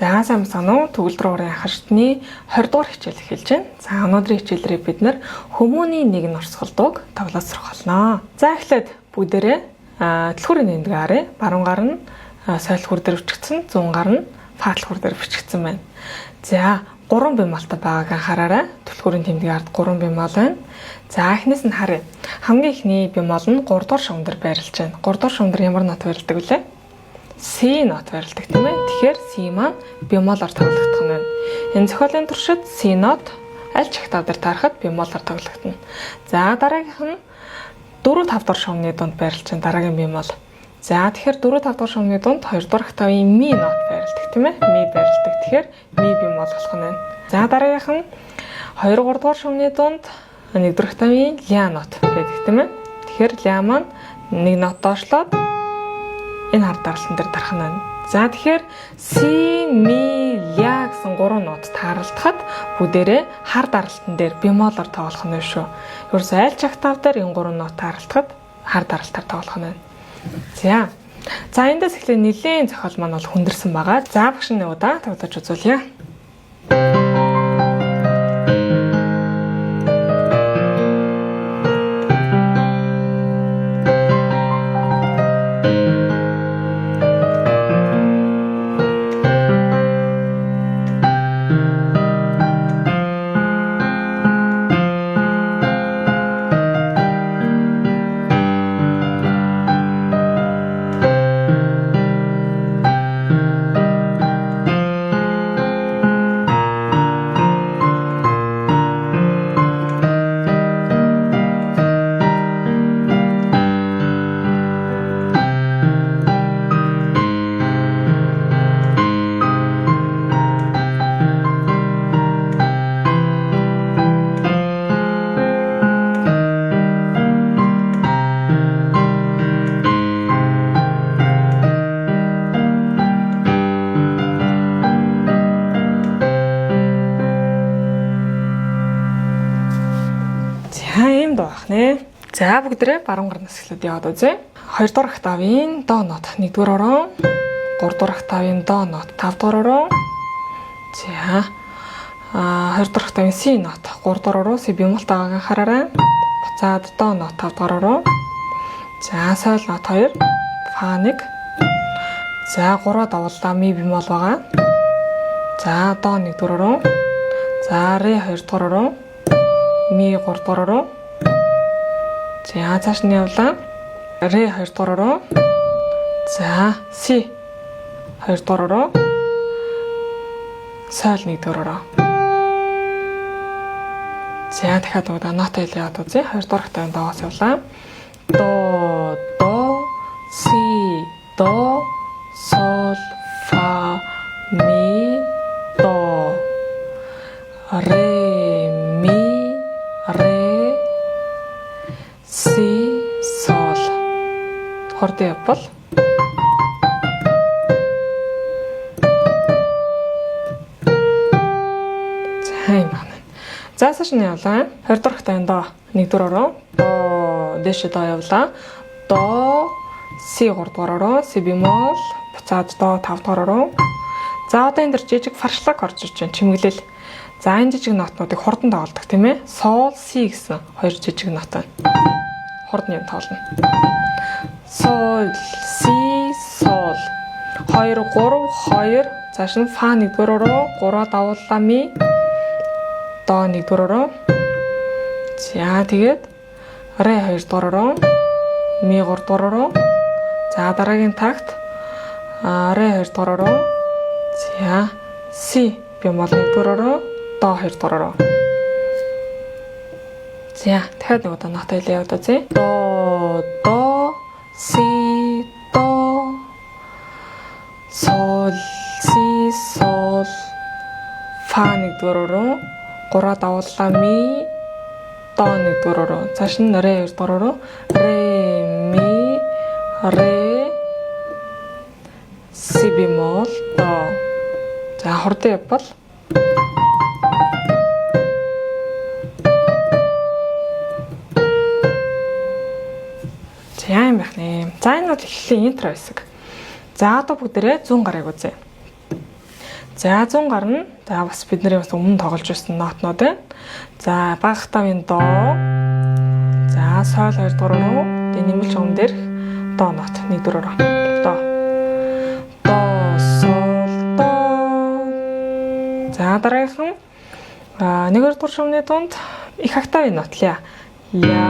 За сайн байна уу? Төгөлдөр уурын анхаарчны 20 дугаар хичээл эхэлж байна. За өнөөдрийн хичээлээр бид нэр хүмүүний нэгэн орсголдог тоглоосрох болно. За эхлээд бүгдээрээ түлхүүрийн нэмдэг харъя. Баруун гар нь сойлхуур дээр бичигдсэн, зүүн гар нь фаатлхуур дээр бичигдсэн байна. За 3 бемолтой байгааг анхаараарай. Түлхүүрийн тэмдгийн ард 3 бемол байна. За эхнээс нь харъя. Хамгийн ихний бемол нь 3 дугаар шугам дээр байрлаж байна. 3 дугаар шугам дээр ямар нот байрладаг вүлээ? Си нот байрладаг тийм ээ. Тэгэхээр си маань бемолоор тоглогдох нь байна. Энэ зохиолын туршид си нот аль ч октав дээр таарахад бемолоор тоглогдно. За дараагийнх нь 4 5 дугаар шугамны дунд байрлаж байна. Дараагийн бемол. За тэгэхээр 4 5 дугаар шугамны дунд 2 дугаар октавын ми нот байрладаг тийм ээ. Ми байрладаг. Тэгэхээр ми бемол болох нь байна. За дараагийнх нь 2 3 дугаар шугамны дунд 1 дугаар октавын ля нот байдаг тийм ээ. Тэгэхээр ля маань нэг нот доошлоод энэ хар даралтан дээр дарах нь байна. За тэгэхээр си, ми, ля гэсэн 3 нот тааралдахад бүгдээрээ хар даралтан дээр бемолоор тоглох нь шүү. Ерөөсөө аль ч октав дээр энэ 3 нот тааралдахад хар даралтаар тоглох нь байна. За эндээс эхлээд нэлийн зохиол маань бол хүндэрсэн байгаа. За багш нэг удаа тоглож үзүүлье. За бүгдээрээ баруун гарнаас эхлээд яваад үзье. 2 дугаар октавын до нот 1 дугаар орон, 3 дугаар октавын до нот 5 дугаар орон. За 2 дугаар октавын си нот 3 дугаар орон, си бемолт байгааг анхаараарай. Буцаад до нот 5 дугаар орон. За соль нот 2, фа 1. За 3 давууллаа ми бемол байгаа. За до 1 дугаар орон. За ре 2 дугаар орон, ми 3 дугаар орон. За цааш нь явлаа. Ре 2 дугаар орон. За си 2 дугаар орон. Соль 1 дугаар орон. За дахиад удаа нот хэлээд үзье. 2 дугаар октавын доогоос явлаа. До, си, до, соль, фа, ми, до. Ре, ми, ре, си, соль. Хордын явбал. За юм байна. За цааш нь явлаа. 20 дугаар октавын до 1 дугаар орон. До дэше до явлаа. До, си 3 дугаар орон, си бемол, буцаад до 5 дугаар орон. За одоо энэ дэр жижиг фаршлаг орж ирж байна. Чимэглэл. За энэ жижиг нотнуудыг хурдан тоглодог тийм ээ. Сол, си гэсэн хоёр жижиг нот байна. Хурдан юм тоглоно. Соль, си, соль. 2 3 2 цааш нь фа 1 дугаар ороо, 3 давууллаа ми, до 1 дугаар ороо. За тэгээд ре 2 дугаар ороо, ми 3 дугаар ороо. За дараагийн такт ре 2 дугаар ороо. За си бемол 1 дугаар ороо, до 2 дугаар ороо. За дахиад нэг удаа нот хэлээ яваад үзье. До, си, до, соль, си, соль, фа 1 дугаар орон, 3 давууллаа ми, до 1 дугаар орон. Цааш нь ре 2 дугаар орон, ре, ми, ре, си бемол, до. За хурдан явбал. За юм байна. За энэ бол эхлэлийн интро хэсэг. За одоо бүгдээрээ зүүн гарыг үзье. За 100 гарна. За бас бидний бас өмнө тоглож байсан нотнууд байна. За бага октавын до. За сол 2 дугаар руу. Тэгээ нэмэлт шугам дээрх до нот 1 4-өөр. До. До сол до. За дараагийнхан 1 дугаар шугамны дунд их октавын нот ля. Ля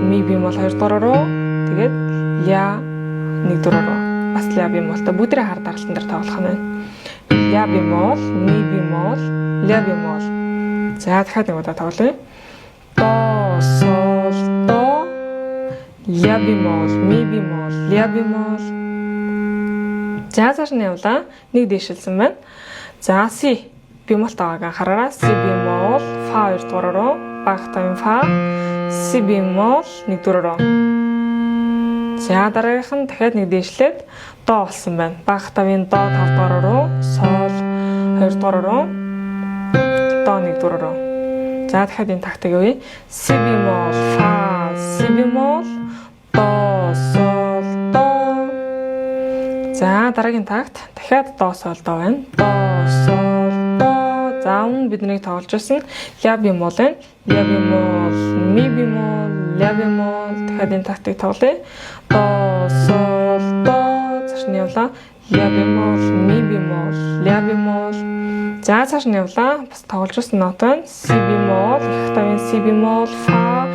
ми бемол 2 дугаар руу. Тэгээд ля 1 4-өөр руу. Бас ля бемолтой бүдрийн хар даралтан дээр тоглох нь байна. Ля бемол, ми бемол, ля бемол. За дахиад нэг удаа тоглоё. До, сол, до, ля бемол, ми бемол, ля бемол. За цааш нь явлаа. Нэг дэшилсэн байна. За си бемол таваг анхаараа. Си бемол, фа 2 дугаар руу, бага октавын фа, си бемол 1 4 руу. За дараагийнх нь дахиад нэг дэвшлээд до болсон байна. Бага октавын до 5 дугаар руу, сол 2 дугаар руу, до 1 4 руу. За дахиад энэ тактик явъя. Си бемол, фа, си бемол, до, сол, до. За дараагийн такт дахиад до, сол, до байна. До, сол, до. За өмнө бидний тоглож байсан ля бемол байна. Ля бемол, ми бемол, ля бемол. Дахиад энэ тактик тоглоё. До, сол, до. Цааш нь явлаа. Ля бемол, ми бемол, ля бемол. За цааш нь явлаа. Бас тоглож байсан нот байна. Си бемол, их октавын си бемол, фа,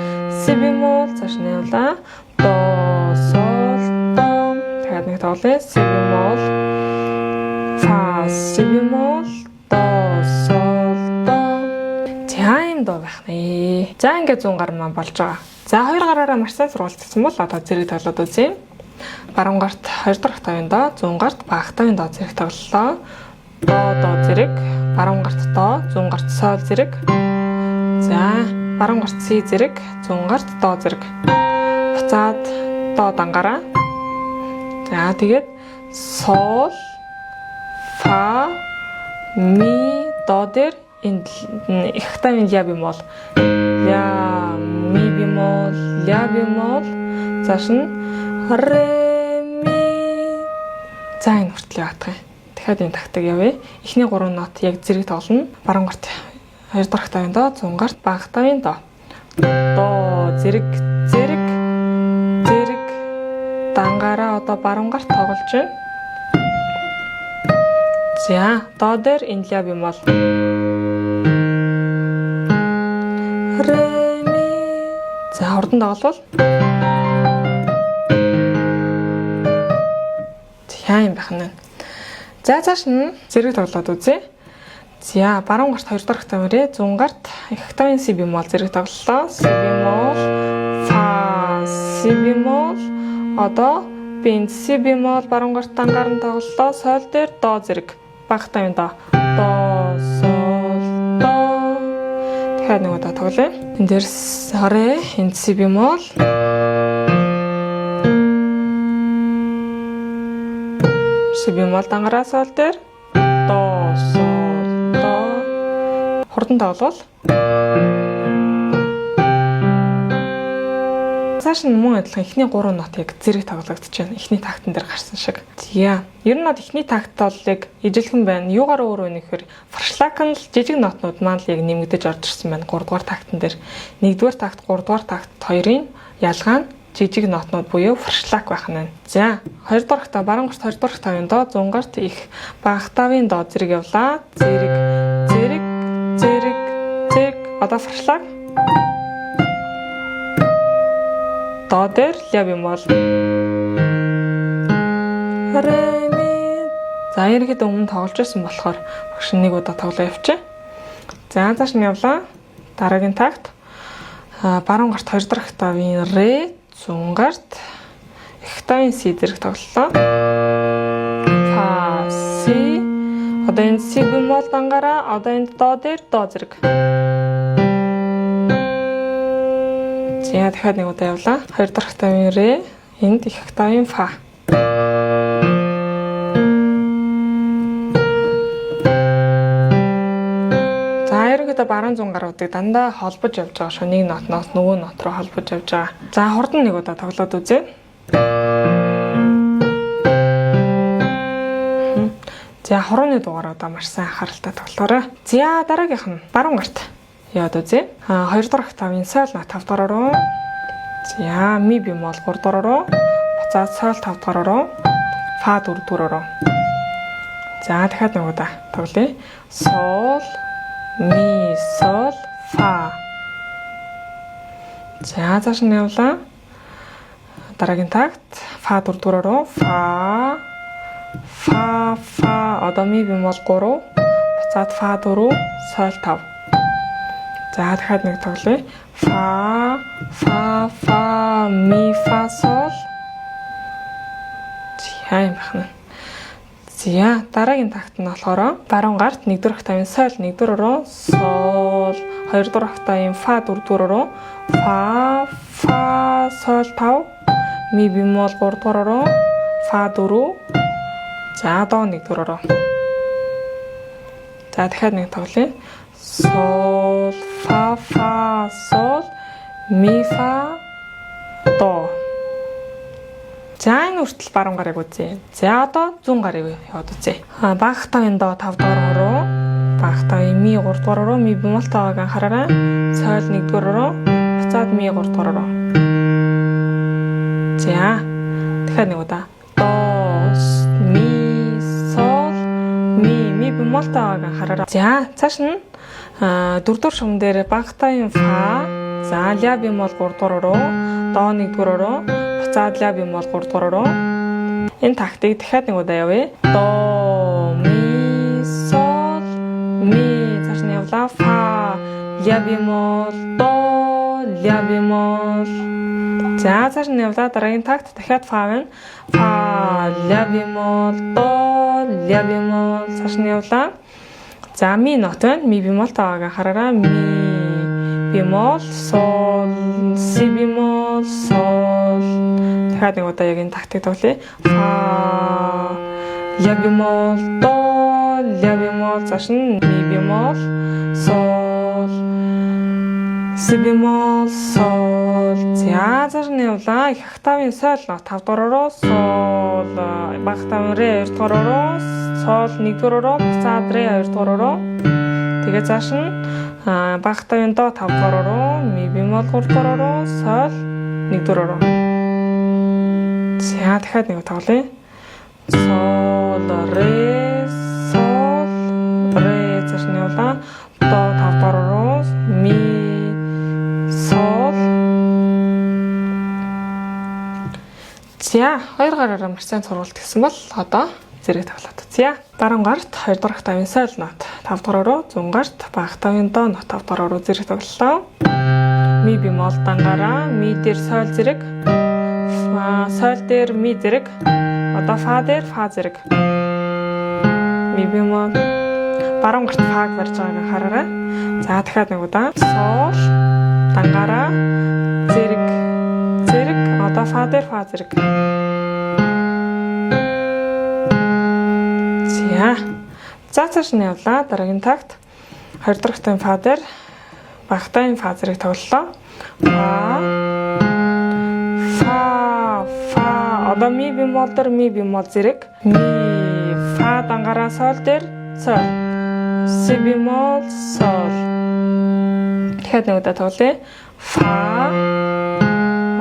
си бемол. Цааш нь явлаа. До, сол, до. Дахиад нэг тоглоё. Си бемол, фа, си бемол, до, сол, до. За юм доо байх нэ. За ингээд 100 гар маань болж байгаа. За 2 гараараа маш сайн сургалтсан бол одоо зэрэг тоглоод үзье. Баруун гарт 2 дахь октавын до, 100 гарт бага октавын до зэрэг тоглолоо. До зэрэг, баруун гарт до, 100 гарт сол зэрэг. За баруун гарт си зэрэг, 100 гарт до зэрэг. Буцаад до дангаараа. За тэгээд сол, фа, ми, до дээр энэ их октавын ля бемол. Ля, ми бемол, ля бемол. Цааш нь ре, ми. За энэ хүртэл явах юм. Дахиад энэ тактик явъя. Эхний 3 нот яг зэрэг тоглоно. Баруун гарт 2 дахь октавын до, 100 гарт бага октавын до. До зэрэг, зэрэг, зэрэг. Дангаараа одоо баруун гарт тоглож байна. За до дээр энэ ля бемол. Ре, ми. За хурдан тоглол. За юм байх нь. За цааш нь зэрэг тоглоод үзье. За баруун гарт 2 дахь октавын ре, 100 гарт их октавын си бемол зэрэг тоглолоо. Си бемол, фа, си бемол. Одоо би си бемол баруун гарт дангаар нь тоглолоо. Сол дээр до зэрэг. Бага октавын до. До, сол, до. Дахиад нэг удаа тоглоё. Энд дээр ре, энд си бемол. Си бемол дангаараа сол дээр до, сол, до. Хурдан тоглол. Цааш нь мөн адилхан эхний 3 нот яг зэрэг тоглогдож байна. Эхний тактн дээр гарсан шиг. Яа. Ер нь эхний такт бол яг ижилхэн байна. Юугаар өөр вэ гэхээр форшлак нь л жижиг нотнууд маань л яг нэмэгдэж орж ирсэн байна. 3 дугаар тактн дээр 1-р такт, 3-р такт хоёрын ялгаа нь жижиг нотнууд буюу форшлак байх нь. За 2 дахь октав баруун гарт 2 дахь октавын до, 100 гарт их бага октавын до зэрэг явлаа. Зэрэг, зэрэг, зэрэг, зэрэг. Одоо форшлак. До дээр ля бемол. Ре, ми. За ергээд өмнө тоглож байсан болохоор багш нэг удаа тоглоо явчих. За цааш нь явлаа. Дараагийн такт. Баруун гарт 2 дахь октавын ре, 100 гарт их октавын си зэрэг тоглолоо. Фа, си. Одоо энэ си бемол дангаараа одоо энэ до дээр до зэрэг. За дахиад нэг удаа явлаа. 2 дахь октавын ре, энд их октавын фа. За ерөнхийдөө баруун 100 гаруудыг дандаа холбож явж байгаа шүү. Нэг нотноос нөгөө нот руу холбож явж байгаа. За хурдан нэг удаа тоглоод үзье. За хорооны дугаараа одоо маш сайн анхааралтай тоглоорой. За дараагийнх нь баруун гарт яваад үзье. 2 дугаар октавын соль нот 5 дугаар руу. За ми бемол 3 дугаар руу. Буцаад соль 5 дугаар руу. Фа 4 дугаар руу. За дахиад нэг удаа тоглоё. Соль, ми, соль, фа. За цааш нь явлаа. Дараагийн такт фа 4 дугаар руу. Фа, фа. Одоо ми бемол 3. Буцаад фа 4, соль 5. За дахиад нэг тоглоё. Фа, ми, фа, соль. За юм байна. За дараагийн такт нь болохоор баруун гарт 1 дугаар октавын соль 1 дугаар руу, соль 2 дугаар октавын фа 4 дугаар руу, фа, соль 5, ми бемол 3 дугаар руу, фа 4. За до 1 дугаар руу. За дахиад нэг тоглоё. Соль, фа, соль, ми, фа, до. За энэ үртэл баруун гарыг үзье. За одоо зүүн гарыг яваад үзье. Бага тавын до 5 дугаар руу, бага тавын ми 3 дугаар руу, ми бемол тавыг анхаараарай. Соль 1 дугаар руу, буцаад ми 3 дугаар руу. За дахиад нэг удаа. До, ми, соль, ми бемол тавыг анхаараарай. За цааш нь 4 дугаар шугам дээр бага тавын фа, за ля бемол 3 дугаар руу, до 1 дугаар руу. Буцаад ля бемол 3 дугаар руу. Энэ тактик дахиад нэг удаа явъя. До, ми, соль, ми. Цааш нь явлаа. Фа, ля бемол, до, ля бемол. За цааш нь явлаа. Дараагийн такт дахиад фа байна. Фа, ля бемол, до, ля бемол. Цааш нь явлаа. За ми нот байна. Ми бемол тавыг анхаараарай. Ми бемол, соль, си бемол, соль. Дахиад нэг удаа яг энэ тактик тоглоё. Фа, ля бемол, до, ля бемол, цааш нь ми бемол, соль, си бемол, соль. За цааш нь явлаа. Их октавын соль 5 дугаар руу, соль, бага октавын ре 2 дугаар руу, соль 1 дугаар руу, буцаад ре 2 дугаар руу. Тэгээ цааш нь бага октавын до 5 дугаар руу, ми бемол 3 дугаар руу, соль 1 дугаар руу. За дахиад нэг тоглоё. Соль, ре, цааш нь явлаа. До 5 дугаар руу, ми, соль. За 2 гараараа маш сайн сургалт гэсэн бол одоо зэрэг тоглоод үзье. Баруун гарт 2 дугаар октавын соль нот 5 дугаар руу, зүүн гарт бага октавын до нот 5 дугаар руу зэрэг тоглолоо. Ми бемол дангаараа, ми дээр соль зэрэг. Соль дээр ми зэрэг. Одоо фа дээр фа зэрэг. Ми бемол. Баруун гарт фаг барьж байгааг анхаараарай. За дахиад нэг удаа. Соль дангаараа зэрэг. Одоо фа дээр фа зэрэг. За цааш нь явлаа. Дараагийн такт 2 дугаар октавын фа дээр багтаын фа зэрэг тоглолоо. Фа. Одоо ми бемол дээр ми бемол зэрэг. Ми фа дангаараа соль дээр соль. Си бемол соль. Дахиад нэг удаа тоглоё. Фа.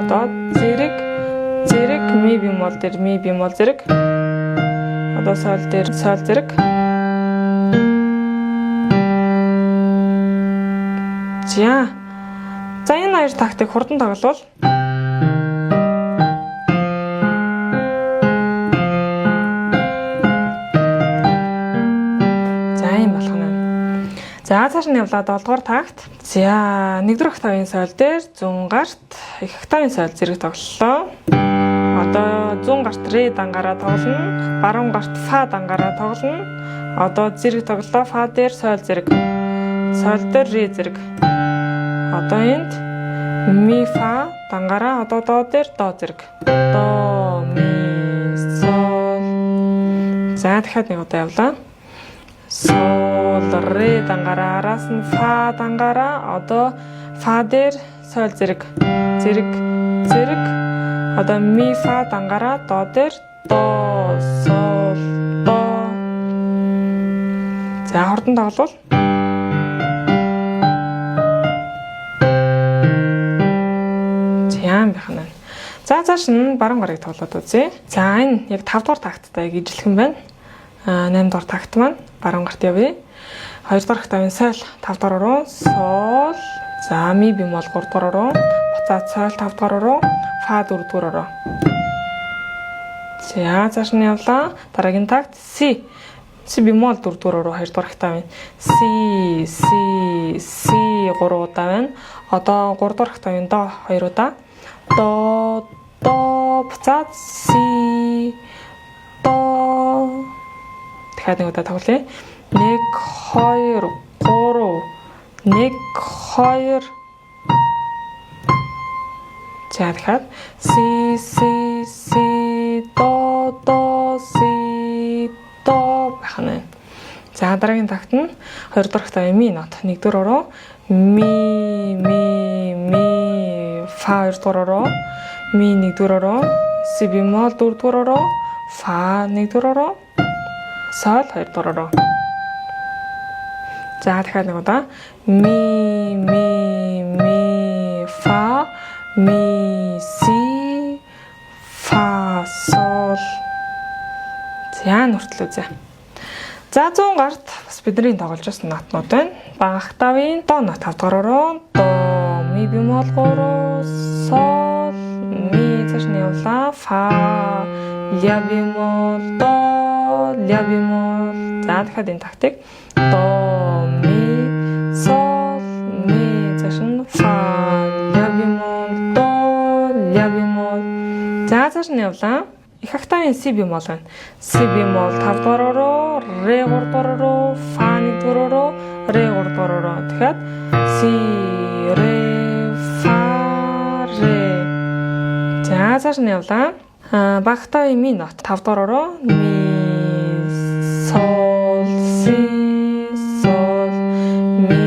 Одоо зэрэг ми бемол дээр ми бемол зэрэг. Одоо соль дээр соль зэрэг. За энэ хоёр тактик хурдан тоглолвол за цааш нь явлаа 7 дугаар такт. За 1 дугаар октавын соль дээр зүүн гарт их октавын соль зэрэг тоглолоо. Одоо зүүн гарт ре дангаараа тоглоно. Баруун гарт фа дангаараа тоглоно. Одоо зэрэг тоглолоо. Фа дээр соль зэрэг. Соль дээр ре зэрэг. Одоо энд ми фа дангаараа одоо до дээр до зэрэг. До ми соль. За дахиад нэг удаа явлаа. Соль ре дангаараа араас нь фа дангаараа одоо фа дээр соль зэрэг. Одоо ми фа дангаараа до дээр до соль до. За хурдан тоглол. Зям байна. За цааш нь баруун гарыг тоглоод үзье. За энэ яг 5 дугаар такттай яг ижилхэн байна. 8 дугаар такт маань баруун гарт явъя. 2 дугаар октавын соль 5 дугаар руу, сол. За ми бемол 3 дугаар руу, буцаад соль 5 дугаар руу, фа 4 дугаар руу. За цааш нь явлаа. Дараагийн такт си. Си бемол 4 дугаар руу 2 дугаар октавын си 3 удаа байна. Одоо 3 дугаар октавын до 2 удаа. До буцаад си до. Дахиад нэг удаа тоглоё. 1 2 3 1 2. За дахиад си до си до байна. За дараагийн такт нь 2 дугаар октавын ми нот 1 дугаар руу, ми фа 2 дугаар руу, ми 1 дугаар руу, си бемол 4 дугаар руу, фа 1 дугаар руу, сол 2 дугаар руу. За дахиад нэг удаа ми фа ми си фа сол. За нүртэл үзье. За 100 гарт бас бидний тоглож байсан нотнууд байна. Бага октавын до нот 5 дугаар руу, до ми бемол 3, сол, ми цааш нь явлаа, фа, ля бемол, до, ля бемол. За дахиад энэ тактик до ми сол, ми цааш нь фа, ля бемол, до, ля бемол. За цааш нь явлаа. Их октавын си бемол байна. Си бемол 5 дугаар руу, ре 3 дугаар руу, фа 1 дугаар руу, ре 3 дугаар руу. Дахиад си ре фа ре. За цааш нь явлаа. Бага октавын ми нот 5 дугаар руу, ми сол си сол, ми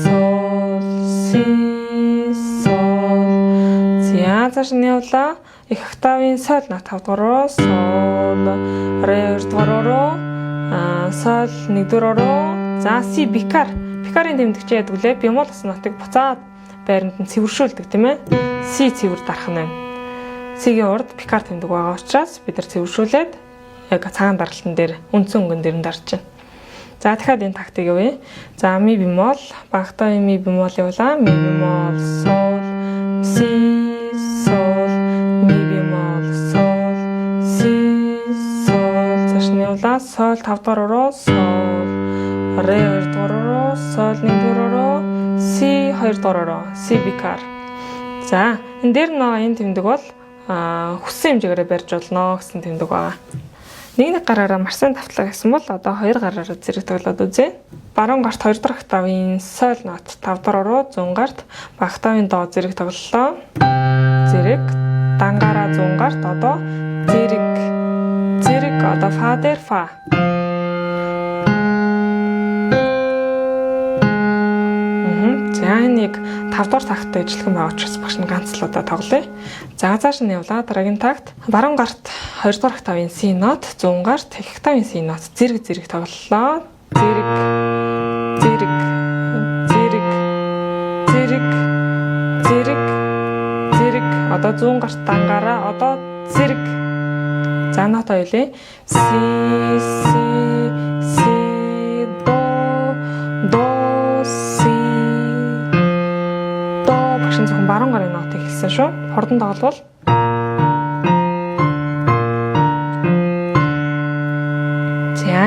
сол си сол. За цааш нь явлаа. Их октавын соль нот 5 дугаар руу, сол, ре 2 дугаар руу, соль 1 дугаар руу. За си бикар. Бикарын тэмдэгч яадаг лээ. Бемол ус нотыг буцаад байранд нь цэвэршүүлдэг тийм ээ. Си цэвэр дарах нь байна. Сигийн урд бикар тэмдэг байгаа учраас бид нар цэвэршүүлээд яг цагаан даралтан дээр үндсэн өнгөн дээр нь дарж байна. За дахиад энэ тактик явъя. За ми бемол, бага октавын ми бемол явуулаа. Ми бемол, сол, си, сол, ми бемол, сол, си, сол. Цааш нь явлаа. Сол 5 дугаар руу, сол, ре 2 дугаар руу, сол 1 дугаар руу, си 2 дугаар руу, си бикар. За энэ дээр энэ тэмдэг бол хүссэн хэмжээгээр барьж болно гэсэн тэмдэг байгаа. Нэг гараараа марсан давтлага гэсэн бол одоо 2 гараараа зэрэг тоглоод үзье. Баруун гарт 2 дахь октавын соль нот 5 дугаар руу, 100 гарт бага октавын до зэрэг тоглолоо. Зэрэг дангаараа 100 гарт одоо зэрэг одоо фа дээр фа. За нэг 5 дугаар такттай ижилхэн байгаа учраас багш нь ганц л удаа тоглоё. За цааш нь явлаа. Дараагийн такт баруун гарт 2 дугаар октавын си нот, 100 гарт их октавын си нот зэрэг тоглолоо. Зэрэг одоо 100 гарт дангаараа одоо зэрэг. За нот хоёлээ. Си до си до багш зөвхөн баруун гарын нотыг хэлсэн шүү. Хурдан тоглолвол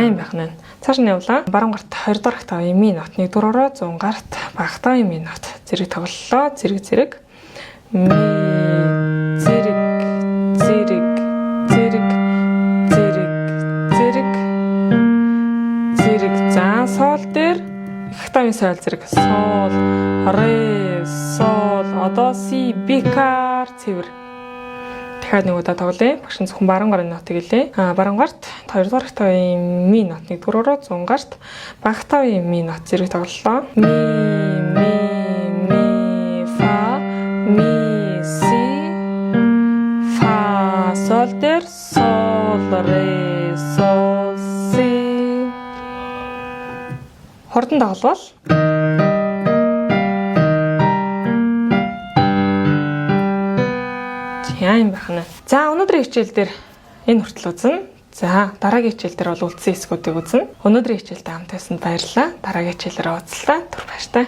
юм байх нь. Цааш нь явлаа. Баруун гарт 2 дугаар октавын ми нот 1 дугаараа 100 гарт бага октавын ми нот зэрэг тоглолоо. Зэрэг ми зэрэг за сол дээр их октавын соль зэрэг сол ре сол одоо си бикар цэвэр. Дахиад нэг удаа тоглоё. Багш нь зөвхөн баруун гарын нотыг хэлээ. Баруун гарт 2 дугаар октавын ми нот 1 дугаараа 100 гарт бага октавын ми нот зэрэг тоглолоо. Ми фа ми си фа сол дээр сол ре сол си. хурдан тоглол. Яа юм байна. За өнөөдрийн хичээл дээр энэ хүртэл үзнэ. За дараагийн хичээл дээр бол үлдсэн хэсгүүдийг үзнэ. Өнөөдрийн хичээлд хамт байсанд баярлалаа. Дараагийн хичээлээр уулзлаа. Түр баяртай.